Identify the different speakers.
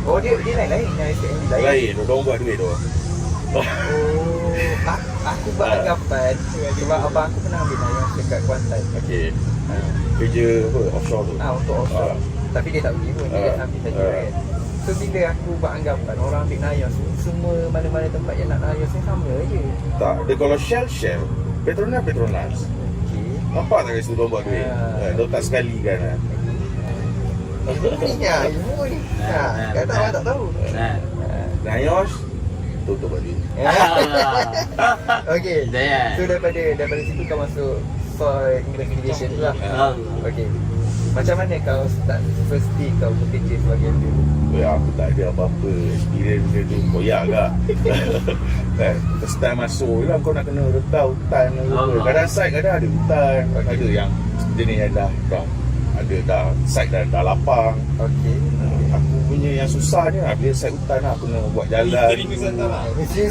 Speaker 1: Oh dia lain yang SPM lain.
Speaker 2: Lain, orang buat duit tu.
Speaker 1: Oh, aku beranggapan sebab abang aku pernah ambil ayah dekat Kuantan.
Speaker 2: Okey. Kerja apa? Offshore tu.
Speaker 1: Untuk offshore. Tapi dia tak pergi pun, dia ambil saja kan. So bila aku beranggapan orang ambil nayos, semua mana-mana tempat yang nak nayos ni sama je.
Speaker 2: Tak, dia kalau Shell, Petronas.
Speaker 1: Okey.
Speaker 2: Nampak tak guys tu orang buat duit? Dia tak sekali kan.
Speaker 1: Ini ya, ilmu ni. Kata orang tak tahu.
Speaker 2: Nayos tutup buat duit.
Speaker 1: Okey. So daripada situ kau masuk for investigation tu lah. Okey. Macam mana kau start first day kau bekerja sebagai builder?
Speaker 2: Aku tak ada apa-apa experience dia tu, koyak agak. Kan, first time masuk je lah kau nak kena reta hutan. Kadang site kadang ada hutan, ada yang jenis yang dah ada dah site dah lapang.
Speaker 1: Okey.
Speaker 2: Aku punya yang susah ni bila site hutan lah, aku kena buat jalan.
Speaker 1: Mesti